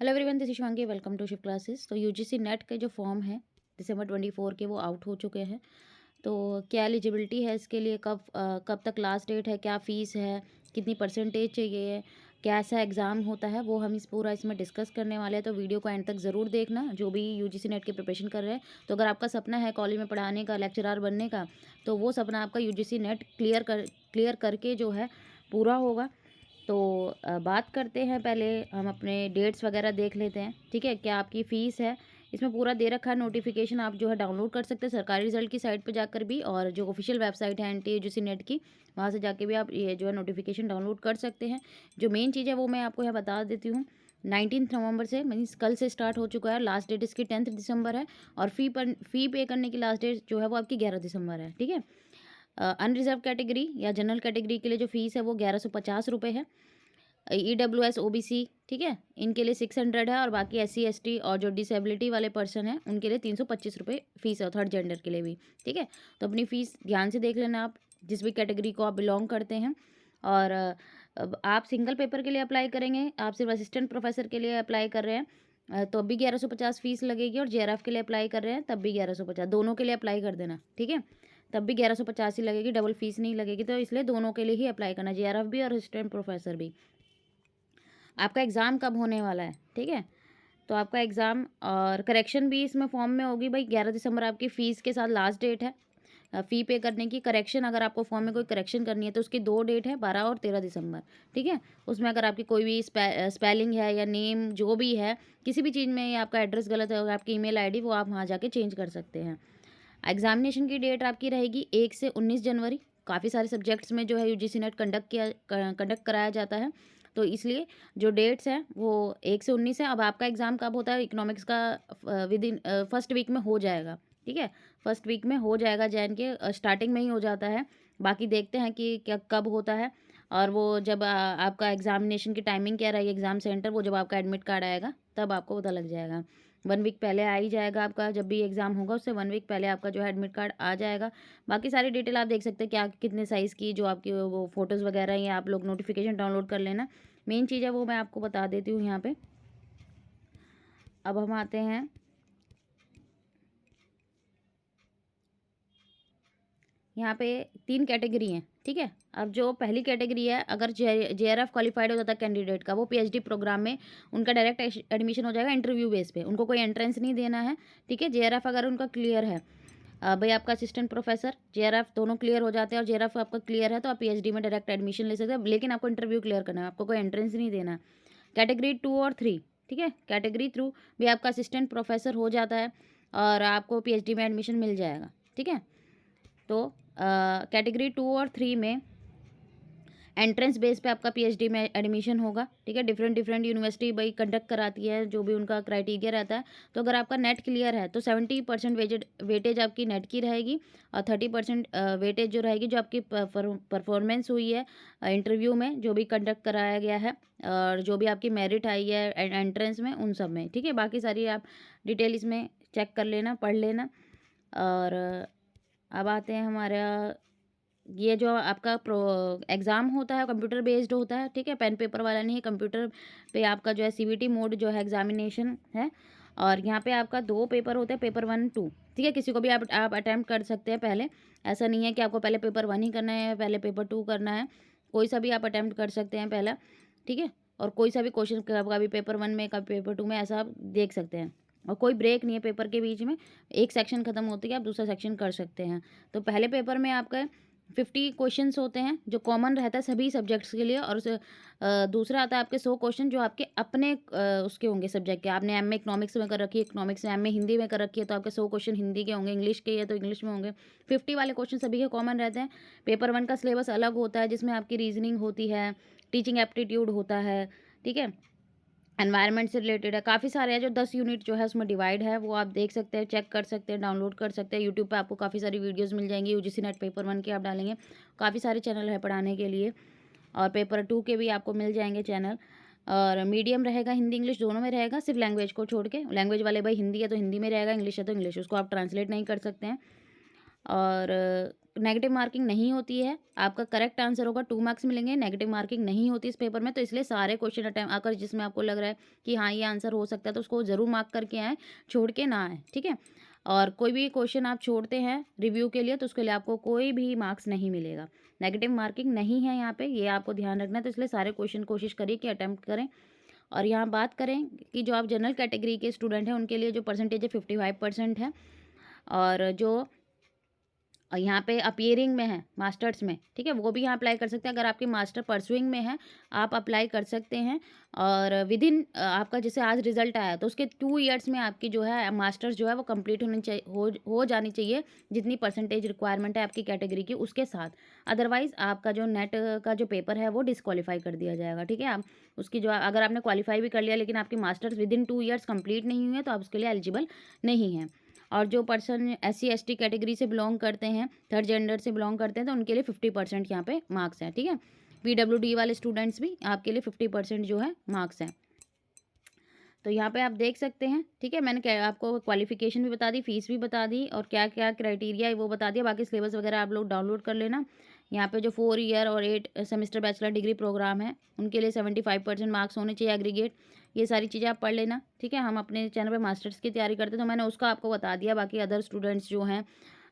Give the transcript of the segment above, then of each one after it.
Hello everyone, this is Shivangi. Welcome to Shiv classes. तो UGC NET के जो फॉर्म है दिसंबर 24 के वो आउट हो चुके हैं। तो क्या एलिजिबिलिटी है इसके लिए, कब तक लास्ट डेट है, क्या फ़ीस है, कितनी परसेंटेज चाहिए, कैसा एग्ज़ाम होता है, वो हम इसमें डिस्कस करने वाले हैं। तो वीडियो को एंड तक ज़रूर देखना, जो भी यूजीसी नेट की प्रिपरेशन कर रहे हैं। तो अगर आपका सपना है कॉलेज में पढ़ाने का, लेक्चरार बनने का, तो वो सपना आपका यूजीसी नेट क्लियर करके जो है पूरा होगा। तो बात करते हैं, पहले हम अपने डेट्स वगैरह देख लेते हैं। ठीक है, क्या आपकी फ़ीस है, इसमें पूरा दे रखा है। नोटिफिकेशन आप जो है डाउनलोड कर सकते हैं सरकारी रिजल्ट की साइट पर जाकर भी, और जो ऑफिशियल वेबसाइट है एनटीयूजीसी नेट की, वहाँ से जाके भी आप ये जो है नोटिफिकेशन डाउनलोड कर सकते हैं। जो मेन चीज़ है वो मैं आपको यहाँ बता देती हूँ। 19 नवंबर से मीन्स कल से स्टार्ट हो चुका है। लास्ट डेट इसकी 10 दिसंबर है, और फ़ी पे करने की लास्ट डेट जो है वो आपकी 11 दिसंबर है। ठीक है, अनरिजर्व कैटेगरी या जनरल कैटेगरी के लिए जो फ़ीस है वो 1150 रुपये है। EWS OBC, ठीक है, इनके लिए 600 है, और बाकी SC ST और जो डिसेबिलिटी वाले पर्सन हैं उनके लिए 325 रुपये फ़ीस है, थर्ड जेंडर के लिए भी। ठीक है, तो अपनी फ़ीस ध्यान से देख लेना आप, जिस भी कैटेगरी को आप बिलोंग करते हैं। और अब आप सिंगल पेपर के लिए अप्लाई करेंगे, आप सिर्फ असिस्टेंट प्रोफेसर के लिए अप्लाई कर रहे हैं, तो भी 1150 फ़ीस लगेगी। और JRF के लिए अप्लाई कर रहे हैं तब भी 1150, दोनों के लिए अप्लाई कर देना। ठीक है, तब भी 1150 ही लगेगी, डबल फ़ीस नहीं लगेगी। तो इसलिए दोनों के लिए ही अप्लाई करना, JRF भी और असिस्टेंट प्रोफेसर भी। आपका एग्ज़ाम कब होने वाला है, ठीक है, तो आपका एग्ज़ाम और करेक्शन भी इसमें फॉर्म में होगी भाई। 11 दिसंबर आपकी फ़ीस के साथ लास्ट डेट है फ़ी पे करने की। करेक्शन, अगर आपको फॉर्म में कोई करेक्शन करनी है तो उसकी 2 डेट है, 12 और 13 दिसंबर। ठीक है, उसमें अगर आपकी कोई भी स्पेलिंग है या नेम जो भी है, किसी भी चीज़ में, या आपका एड्रेस गलत है, अगर आपकी ईमेल आईडी, वो आप वहाँ जाके चेंज कर सकते हैं। एग्जामिनेशन की डेट आपकी रहेगी 1 से 19 जनवरी। काफ़ी सारे सब्जेक्ट्स में जो है यूजीसी नेट कंडक्ट कराया जाता है, तो इसलिए जो डेट्स हैं वो 1 से 19 है। अब आपका एग्ज़ाम कब होता है, इकोनॉमिक्स का विद इन फर्स्ट वीक में हो जाएगा। ठीक है, फर्स्ट वीक में हो जाएगा, जैन के स्टार्टिंग में ही हो जाता है। बाकी देखते हैं कि क्या कब होता है, और वो जब आपका एग्जामिनेशन की टाइमिंग क्या रहेगी, एग्ज़ाम सेंटर, वो जब आपका एडमिट कार्ड आएगा तब आपको पता लग जाएगा। 1 वीक पहले आ ही जाएगा आपका, जब भी एग्ज़ाम होगा उससे 1 वीक पहले आपका जो है एडमिट कार्ड आ जाएगा। बाकी सारी डिटेल आप देख सकते हैं, क्या कितने साइज़ की जो आपकी वो फ़ोटोज़ वगैरह हैं, आप लोग नोटिफिकेशन डाउनलोड कर लेना। मेन चीज़ है वो मैं आपको बता देती हूँ यहाँ पे। अब हम आते हैं, यहाँ पे 3 कैटेगरी हैं। ठीक है, अब जो पहली कैटेगरी है, अगर JRF क्वालिफाइड हो जाता है कैंडिडेट का, वो PhD प्रोग्राम में उनका डायरेक्ट एडमिशन हो जाएगा इंटरव्यू बेस पे, उनको कोई एंट्रेंस नहीं देना है। ठीक है, JRF अगर उनका क्लियर है, भाई आपका असिस्टेंट प्रोफेसर JRF दोनों क्लियर हो जाते हैं, और JRF आपका क्लियर है तो आप PhD में डायरेक्ट एडमिशन ले सकते हैं, लेकिन आपको इंटरव्यू क्लियर करना है, आपको कोई एंट्रेंस नहीं देना। कैटेगरी 2 और 3, ठीक है, कैटेगरी थ्रू भी आपका असिस्टेंट प्रोफेसर हो जाता है, और आपको PhD में एडमिशन मिल जाएगा। ठीक है, तो कैटेगरी 2 और 3 में एंट्रेंस बेस पे आपका PhD में एडमिशन होगा। ठीक है, डिफरेंट डिफरेंट यूनिवर्सिटी भाई कंडक्ट कराती है, जो भी उनका क्राइटेरिया रहता है। तो अगर आपका नेट क्लियर है तो 70% वेटेज आपकी नेट की रहेगी, और 30% वेटेज जो रहेगी जो आपकी परफॉर्मेंस हुई है इंटरव्यू में, जो भी कंडक्ट कराया गया है, और जो भी आपकी मेरिट आई है एंट्रेंस में, उन सब में। ठीक है, बाकी सारी आप डिटेल इसमें चेक कर लेना, पढ़ लेना। और अब आते हैं हमारा, ये जो आपका एग्ज़ाम होता है कंप्यूटर बेस्ड होता है। ठीक है, पेन पेपर वाला नहीं है, कंप्यूटर पे आपका जो है CVT मोड जो है एग्जामिनेशन है। और यहाँ पे आपका 2 पेपर होते हैं, पेपर 1 2। ठीक है, किसी को भी आप अटैम्प्ट कर सकते हैं पहले, ऐसा नहीं है कि आपको पहले पेपर 1 ही करना है, पहले पेपर 2 करना है। कोई सा भी आप अटैम्प्ट कर सकते हैं पहला। ठीक है, और कोई सा भी क्वेश्चन कभी पेपर 1 में, कभी पेपर 2 में, ऐसा आप देख सकते हैं। और कोई ब्रेक नहीं है पेपर के बीच में, एक सेक्शन खत्म होती है आप दूसरा सेक्शन कर सकते हैं। तो पहले पेपर में आपका 50 क्वेश्चंस होते हैं जो कॉमन रहता है सभी सब्जेक्ट्स के लिए, और दूसरा आता है आपके 100 क्वेश्चन जो आपके अपने उसके होंगे सब्जेक्ट के। आपने MA इकोनॉमिक्स में कर रखी है, इकोनॉमिक्स में, MA हिंदी में कर रखी है, तो आपके 100 क्वेश्चन हिंदी के होंगे, इंग्लिश के है तो इंग्लिश में होंगे। 50 वाले क्वेश्चन सभी के कॉमन रहते हैं। पेपर 1 का सिलेबस अलग होता है, जिसमें आपकी रीजनिंग होती है, टीचिंग एप्टीट्यूड होता है। ठीक है, एनवायरनमेंट से रिलेटेड है, काफ़ी सारे हैं, जो 10 यूनिट जो है उसमें डिवाइड है, वो आप देख सकते हैं, चेक कर सकते हैं, डाउनलोड कर सकते हैं। यूट्यूब पे आपको काफ़ी सारी वीडियोस मिल जाएंगी। यूजीसी नेट पेपर 1 के आप डालेंगे, काफ़ी सारे चैनल है पढ़ाने के लिए, और पेपर 2 के भी आपको मिल जाएंगे चैनल। और मीडियम रहेगा, हिंदी इंग्लिश दोनों में रहेगा, सिर्फ लैंग्वेज को छोड़ के। लैंग्वेज वाले भाई हिंदी है तो हिंदी में रहेगा, इंग्लिश है तो इंग्लिश, उसको आप ट्रांसलेट नहीं कर सकते हैं। और नेगेटिव मार्किंग नहीं होती है, आपका करेक्ट आंसर होगा 2 मार्क्स मिलेंगे, नेगेटिव मार्किंग नहीं होती इस पेपर में। तो इसलिए सारे क्वेश्चन अटेम्प्ट अगर जिसमें आपको लग रहा है कि हाँ, ये आंसर हो सकता है, तो उसको ज़रूर मार्क करके आएँ, छोड़ के ना आएँ, ठीक है? और कोई भी क्वेश्चन आप छोड़ते हैं रिव्यू के लिए, तो उसके लिए आपको कोई भी मार्क्स नहीं मिलेगा। नेगेटिव मार्किंग नहीं है यहाँ पे, ये आपको ध्यान रखना है। तो इसलिए सारे क्वेश्चन कोशिश करिए कि अटेम्प्ट करें। और यहाँ बात करें कि जो आप जनरल कैटेगरी के स्टूडेंट हैं, उनके लिए जो परसेंटेज है 55% है। और जो यहाँ पे अपीयरिंग में है मास्टर्स में, ठीक है, वो भी यहाँ अप्लाई कर सकते हैं। अगर आपके मास्टर परसुइंग में है, आप अप्लाई कर सकते हैं। और विदिन आपका जैसे आज रिजल्ट आया, तो उसके 2 ईयर्स में आपकी जो है मास्टर्स जो है वो कंप्लीट होनी चाहिए, हो जानी चाहिए, जितनी परसेंटेज रिक्वायरमेंट है आपकी कैटेगरी की उसके साथ। अदरवाइज़ आपका जो नेट का जो पेपर है वो डिस्क्वालीफाई कर दिया जाएगा, ठीक है। आप उसकी जो अगर आपने क्वालिफाई भी कर लिया, लेकिन आपकी मास्टर्स विदिन 2 ईयर्स कंप्लीट नहीं हुई है, तो आप उसके लिए एलिजिबल नहीं हैं। और जो पर्सन SC ST कैटेगरी से बिलोंग करते हैं, थर्ड जेंडर से बिलोंग करते हैं, तो उनके लिए 50% यहाँ पे मार्क्स हैं, ठीक है। PWD वाले स्टूडेंट्स भी आपके लिए 50% जो है मार्क्स हैं। तो यहाँ पे आप देख सकते हैं, ठीक है। मैंने क्या आपको क्वालिफिकेशन भी बता दी, फीस भी बता दी, और क्या क्या क्राइटेरिया है वो बता दिया। बाकी सिलेबस वगैरह आप लोग डाउनलोड कर लेना। यहाँ पे जो 4 ईयर और 8 सेमेस्टर बैचलर डिग्री प्रोग्राम है, उनके लिए 75% मार्क्स होने चाहिए एग्रीगेट। ये सारी चीज़ें आप पढ़ लेना, ठीक है। हम अपने चैनल पे मास्टर्स की तैयारी करते हैं, तो मैंने उसका आपको बता दिया। बाकी अदर स्टूडेंट्स जो हैं,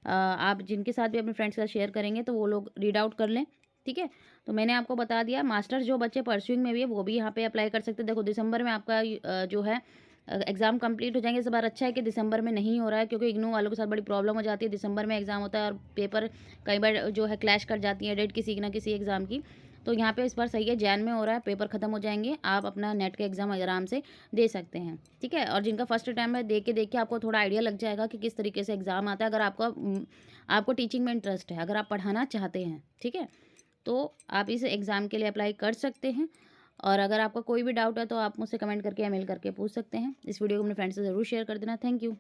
आप जिनके साथ भी अपने फ्रेंड्स के साथ शेयर करेंगे, तो वो लोग रीड आउट कर लें, ठीक है। तो मैंने आपको बता दिया। मास्टर्स जो बच्चे परस्यूइंग में भी है, वो भी यहाँ पे अप्लाई कर सकते हैं। देखो, दिसंबर में आपका जो है एग्ज़ाम कंप्लीट हो जाएंगे। इस बार अच्छा है कि दिसंबर में नहीं हो रहा है, क्योंकि इग्नू वालों के साथ बड़ी प्रॉब्लम हो जाती है। दिसंबर में एग्ज़ाम होता है और पेपर कई बार जो है क्लैश कर जाती है डेट किसी ना किसी एग्ज़ाम की। तो यहाँ पे इस बार सही है, जैन में हो रहा है, पेपर खत्म हो जाएंगे, आप अपना नेट का एग्ज़ाम आराम से दे सकते हैं, ठीक है। और जिनका फर्स्ट टाइम है, देख के आपको थोड़ा आइडिया लग जाएगा कि किस तरीके से एग्ज़ाम आता है। अगर आपको टीचिंग में इंटरेस्ट है, अगर आप पढ़ाना चाहते हैं, ठीक है, तो आप इस एग्ज़ाम के लिए अप्लाई कर सकते हैं। और अगर आपका कोई भी डाउट है, तो आप मुझसे कमेंट करके या मेल करके पूछ सकते हैं। इस वीडियो को अपने फ्रेंड्स से ज़रूर शेयर कर देना। Thank you.